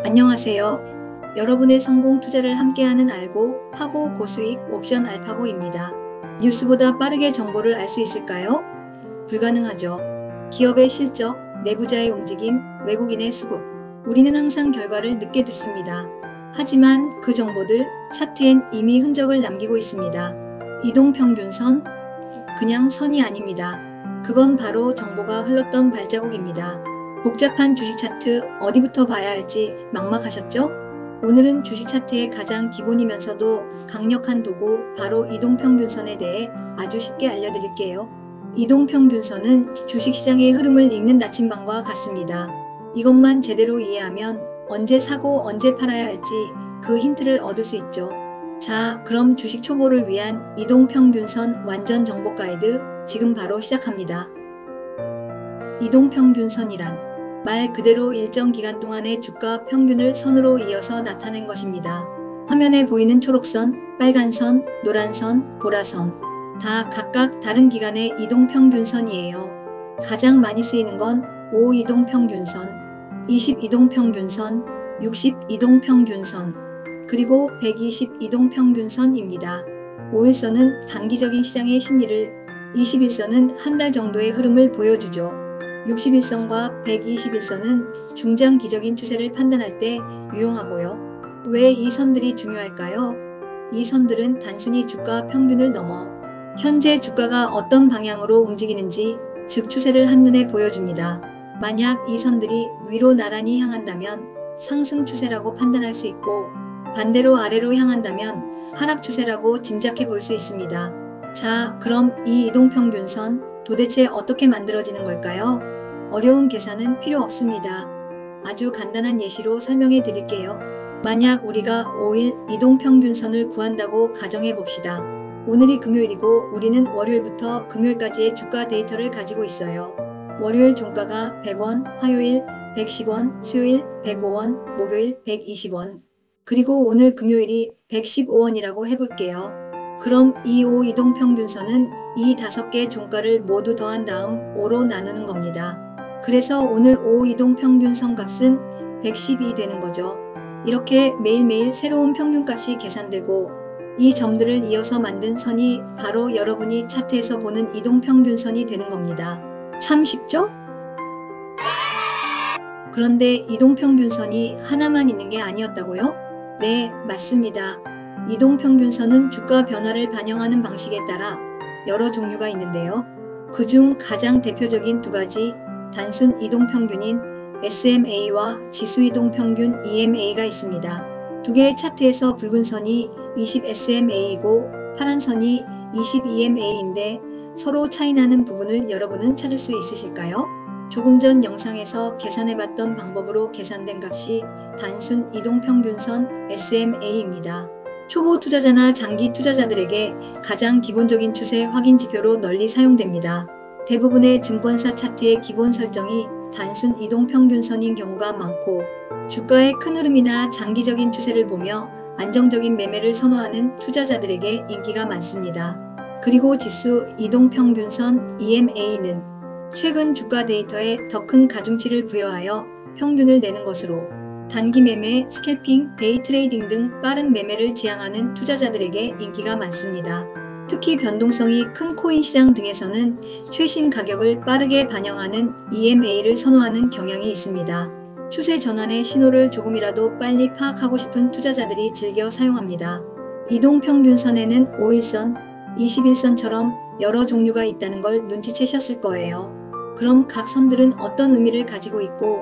안녕하세요. 여러분의 성공 투자를 함께하는 알고, 파고, 고수익 옵션 알파고입니다. 뉴스보다 빠르게 정보를 알 수 있을까요? 불가능하죠. 기업의 실적, 내부자의 움직임, 외국인의 수급. 우리는 항상 결과를 늦게 듣습니다. 하지만 그 정보들 차트엔 이미 흔적을 남기고 있습니다. 이동평균선? 그냥 선이 아닙니다. 그건 바로 정보가 흘렀던 발자국입니다. 복잡한 주식 차트 어디부터 봐야 할지 막막하셨죠? 오늘은 주식 차트의 가장 기본이면서도 강력한 도구 바로 이동평균선에 대해 아주 쉽게 알려드릴게요. 이동평균선은 주식시장의 흐름을 읽는 나침반과 같습니다. 이것만 제대로 이해하면 언제 사고 언제 팔아야 할지 그 힌트를 얻을 수 있죠. 자, 그럼 주식 초보를 위한 이동평균선 완전 정보 가이드 지금 바로 시작합니다. 이동평균선이란 말 그대로 일정 기간 동안의 주가 평균을 선으로 이어서 나타낸 것입니다. 화면에 보이는 초록선, 빨간선, 노란선, 보라선 다 각각 다른 기간의 이동평균선이에요. 가장 많이 쓰이는 건 5 이동평균선, 20 이동평균선, 60 이동평균선, 그리고 120 이동평균선입니다. 5일선은 단기적인 시장의 심리를, 21선은 한 달 정도의 흐름을 보여주죠. 61선과 121선은 중장기적인 추세를 판단할 때 유용하고요. 왜 이 선들이 중요할까요? 이 선들은 단순히 주가 평균을 넘어 현재 주가가 어떤 방향으로 움직이는지, 즉 추세를 한눈에 보여줍니다. 만약 이 선들이 위로 나란히 향한다면 상승 추세라고 판단할 수 있고, 반대로 아래로 향한다면 하락 추세라고 짐작해 볼 수 있습니다. 자, 그럼 이 이동평균선 도대체 어떻게 만들어지는 걸까요? 어려운 계산은 필요 없습니다. 아주 간단한 예시로 설명해 드릴게요. 만약 우리가 5일 이동평균선을 구한다고 가정해 봅시다. 오늘이 금요일이고 우리는 월요일부터 금요일까지의 주가 데이터를 가지고 있어요. 월요일 종가가 100원, 화요일 110원, 수요일 105원, 목요일 120원. 그리고 오늘 금요일이 115원이라고 해볼게요. 그럼 이 5 이동평균선은 이 5개 종가를 모두 더한 다음 5로 나누는 겁니다. 그래서 오늘 5 이동평균선 값은 110이 되는 거죠. 이렇게 매일매일 새로운 평균값이 계산되고 이 점들을 이어서 만든 선이 바로 여러분이 차트에서 보는 이동평균선이 되는 겁니다. 참 쉽죠? 그런데 이동평균선이 하나만 있는 게 아니었다고요? 네, 맞습니다. 이동평균선은 주가 변화를 반영하는 방식에 따라 여러 종류가 있는데요. 그중 가장 대표적인 두 가지, 단순 이동평균인 SMA와 지수 이동평균 EMA가 있습니다. 두 개의 차트에서 붉은 선이 20 SMA이고 파란 선이 20 EMA인데 서로 차이나는 부분을 여러분은 찾을 수 있으실까요? 조금 전 영상에서 계산해봤던 방법으로 계산된 값이 단순 이동평균선 SMA입니다. 초보 투자자나 장기 투자자들에게 가장 기본적인 추세 확인 지표로 널리 사용됩니다. 대부분의 증권사 차트의 기본 설정이 단순 이동평균선인 경우가 많고, 주가의 큰 흐름이나 장기적인 추세를 보며 안정적인 매매를 선호하는 투자자들에게 인기가 많습니다. 그리고 지수 이동평균선 EMA는 최근 주가 데이터에 더 큰 가중치를 부여하여 평균을 내는 것으로 단기 매매, 스캘핑, 데이 트레이딩 등 빠른 매매를 지향하는 투자자들에게 인기가 많습니다. 특히 변동성이 큰 코인 시장 등에서는 최신 가격을 빠르게 반영하는 EMA를 선호하는 경향이 있습니다. 추세 전환의 신호를 조금이라도 빨리 파악하고 싶은 투자자들이 즐겨 사용합니다. 이동평균선에는 5일선, 21선처럼 여러 종류가 있다는 걸 눈치채셨을 거예요. 그럼 각 선들은 어떤 의미를 가지고 있고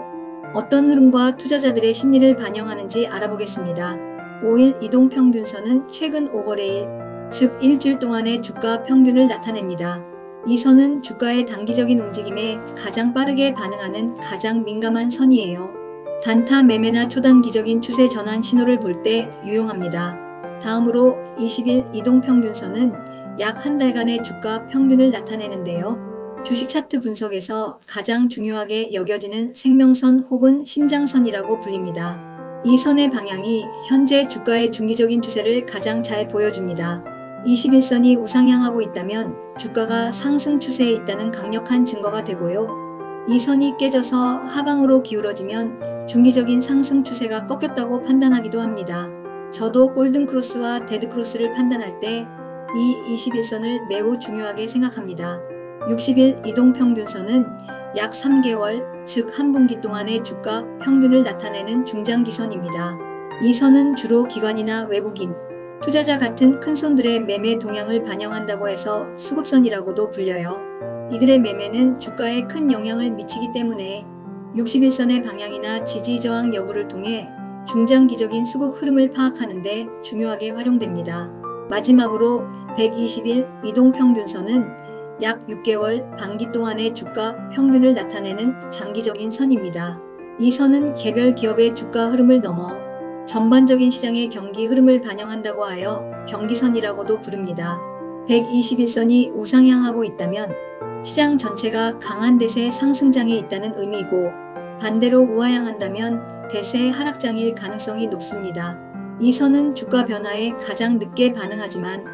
어떤 흐름과 투자자들의 심리를 반영하는지 알아보겠습니다. 5일 이동평균선은 최근 오거래일, 즉 일주일 동안의 주가 평균을 나타냅니다. 이 선은 주가의 단기적인 움직임에 가장 빠르게 반응하는 가장 민감한 선이에요. 단타 매매나 초단기적인 추세 전환 신호를 볼 때 유용합니다. 다음으로 20일 이동평균선은 약 한 달간의 주가 평균을 나타내는데요. 주식 차트 분석에서 가장 중요하게 여겨지는 생명선 혹은 심장선이라고 불립니다. 이 선의 방향이 현재 주가의 중기적인 추세를 가장 잘 보여줍니다. 21선이 우상향하고 있다면 주가가 상승 추세에 있다는 강력한 증거가 되고요. 이 선이 깨져서 하방으로 기울어지면 중기적인 상승 추세가 꺾였다고 판단하기도 합니다. 저도 골든크로스와 데드크로스를 판단할 때 이 21선을 매우 중요하게 생각합니다. 60일 이동평균선은 약 3개월, 즉 한 분기 동안의 주가 평균을 나타내는 중장기선입니다. 이 선은 주로 기관이나 외국인, 투자자 같은 큰손들의 매매 동향을 반영한다고 해서 수급선이라고도 불려요. 이들의 매매는 주가에 큰 영향을 미치기 때문에 61선의 방향이나 지지 저항 여부를 통해 중장기적인 수급 흐름을 파악하는 데 중요하게 활용됩니다. 마지막으로 120일 이동평균선은 약 6개월 반기 동안의 주가 평균을 나타내는 장기적인 선입니다. 이 선은 개별 기업의 주가 흐름을 넘어 전반적인 시장의 경기 흐름을 반영한다고 하여 경기선이라고도 부릅니다. 121선이 우상향하고 있다면 시장 전체가 강한 대세 상승장에 있다는 의미이고, 반대로 우하향한다면 대세 하락장일 가능성이 높습니다. 이 선은 주가 변화에 가장 늦게 반응하지만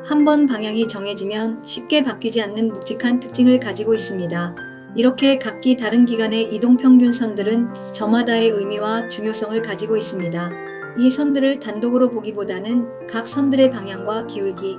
한번 방향이 정해지면 쉽게 바뀌지 않는 묵직한 특징을 가지고 있습니다. 이렇게 각기 다른 기간의 이동평균선들은 저마다의 의미와 중요성을 가지고 있습니다. 이 선들을 단독으로 보기보다는 각 선들의 방향과 기울기,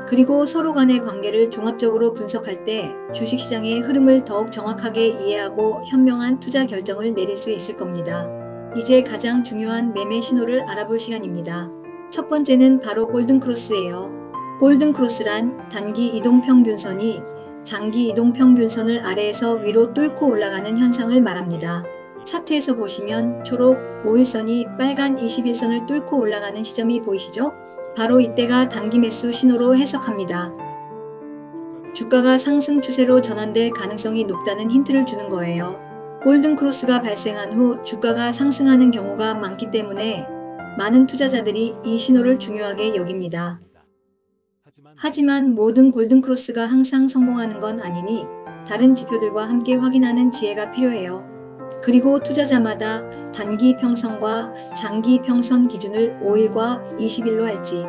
그리고 서로 간의 관계를 종합적으로 분석할 때 주식시장의 흐름을 더욱 정확하게 이해하고 현명한 투자 결정을 내릴 수 있을 겁니다. 이제 가장 중요한 매매 신호를 알아볼 시간입니다. 첫 번째는 바로 골든크로스예요. 골든크로스란 단기 이동평균선이 장기 이동평균선을 아래에서 위로 뚫고 올라가는 현상을 말합니다. 차트에서 보시면 초록 5일선이 빨간 21선을 뚫고 올라가는 시점이 보이시죠? 바로 이때가 단기 매수 신호로 해석합니다. 주가가 상승 추세로 전환될 가능성이 높다는 힌트를 주는 거예요. 골든크로스가 발생한 후 주가가 상승하는 경우가 많기 때문에 많은 투자자들이 이 신호를 중요하게 여깁니다. 하지만 모든 골든크로스가 항상 성공하는 건 아니니 다른 지표들과 함께 확인하는 지혜가 필요해요. 그리고 투자자마다 단기 평선과 장기 평선 기준을 5일과 20일로 할지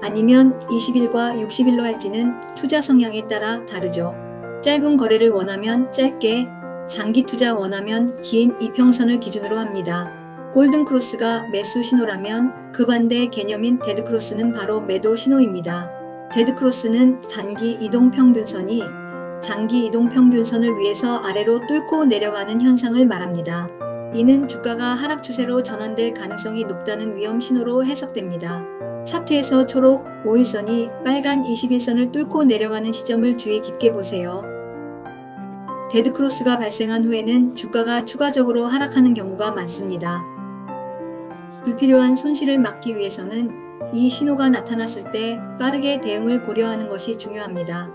아니면 20일과 60일로 할지는 투자 성향에 따라 다르죠. 짧은 거래를 원하면 짧게, 장기 투자 원하면 긴 이평선을 기준으로 합니다. 골든크로스가 매수 신호라면 그 반대 개념인 데드크로스는 바로 매도 신호입니다. 데드크로스는 단기 이동평균선이 장기 이동평균선을 위해서 아래로 뚫고 내려가는 현상을 말합니다. 이는 주가가 하락 추세로 전환될 가능성이 높다는 위험 신호로 해석됩니다. 차트에서 초록 5일선이 빨간 21선을 뚫고 내려가는 시점을 주의 깊게 보세요. 데드크로스가 발생한 후에는 주가가 추가적으로 하락하는 경우가 많습니다. 불필요한 손실을 막기 위해서는 이 신호가 나타났을 때 빠르게 대응을 고려하는 것이 중요합니다.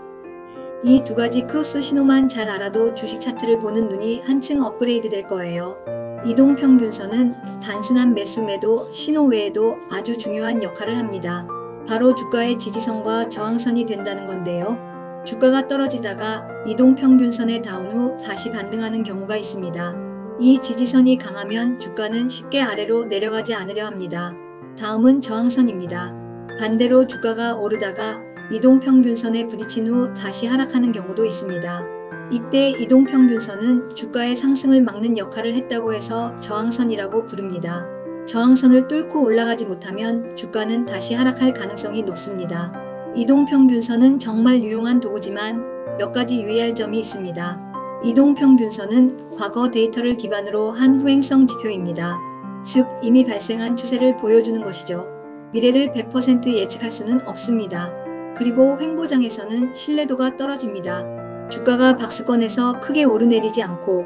이 두 가지 크로스 신호만 잘 알아도 주식 차트를 보는 눈이 한층 업그레이드 될 거예요. 이동평균선은 단순한 매수 매도 신호 외에도 아주 중요한 역할을 합니다. 바로 주가의 지지선과 저항선이 된다는 건데요. 주가가 떨어지다가 이동평균선에 닿은 후 다시 반등하는 경우가 있습니다. 이 지지선이 강하면 주가는 쉽게 아래로 내려가지 않으려 합니다. 다음은 저항선입니다. 반대로 주가가 오르다가 이동평균선에 부딪힌 후 다시 하락하는 경우도 있습니다. 이때 이동평균선은 주가의 상승을 막는 역할을 했다고 해서 저항선이라고 부릅니다. 저항선을 뚫고 올라가지 못하면 주가는 다시 하락할 가능성이 높습니다. 이동평균선은 정말 유용한 도구지만 몇 가지 유의할 점이 있습니다. 이동평균선은 과거 데이터를 기반으로 한 후행성 지표입니다. 즉 이미 발생한 추세를 보여주는 것이죠. 미래를 100% 예측할 수는 없습니다. 그리고 횡보장에서는 신뢰도가 떨어집니다. 주가가 박스권에서 크게 오르내리지 않고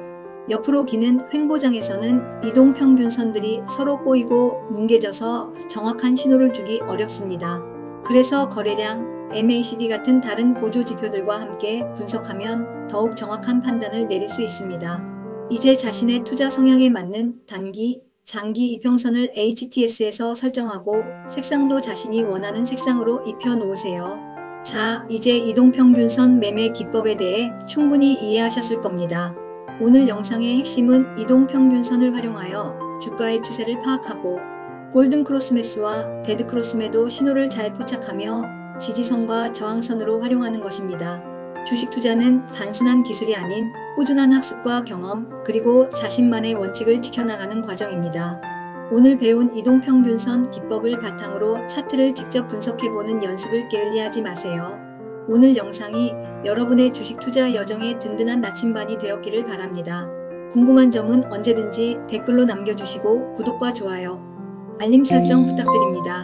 옆으로 기는 횡보장에서는 이동평균선들이 서로 꼬이고 뭉개져서 정확한 신호를 주기 어렵습니다. 그래서 거래량, MACD 같은 다른 보조지표들과 함께 분석하면 더욱 정확한 판단을 내릴 수 있습니다. 이제 자신의 투자 성향에 맞는 단기, 장기 이평선을 HTS에서 설정하고 색상도 자신이 원하는 색상으로 입혀 놓으세요. 자, 이제 이동평균선 매매 기법에 대해 충분히 이해하셨을 겁니다. 오늘 영상의 핵심은 이동평균선을 활용하여 주가의 추세를 파악하고 골든크로스 매수와 데드크로스 매도 신호를 잘 포착하며 지지선과 저항선으로 활용하는 것입니다. 주식 투자는 단순한 기술이 아닌 꾸준한 학습과 경험, 그리고 자신만의 원칙을 지켜나가는 과정입니다. 오늘 배운 이동평균선 기법을 바탕으로 차트를 직접 분석해보는 연습을 게을리하지 마세요. 오늘 영상이 여러분의 주식 투자 여정에 든든한 나침반이 되었기를 바랍니다. 궁금한 점은 언제든지 댓글로 남겨주시고 구독과 좋아요, 알림 설정 부탁드립니다.